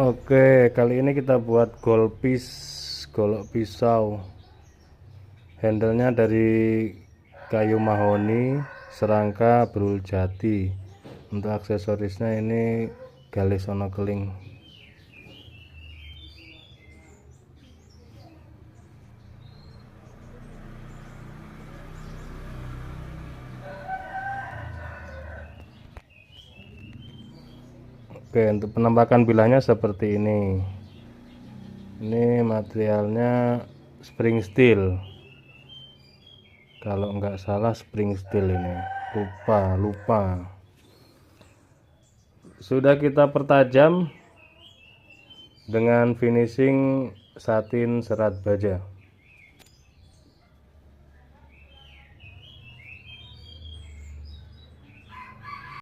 Oke, kali ini kita buat golok pisau. Handlenya dari kayu mahoni, serangka brul jati. Untuk aksesorisnya ini galis sono keling. Oke, untuk penampakan bilahnya seperti ini. Ini materialnya spring steel. Kalau nggak salah spring steel ini. Lupa. Sudah kita pertajam dengan finishing satin serat baja.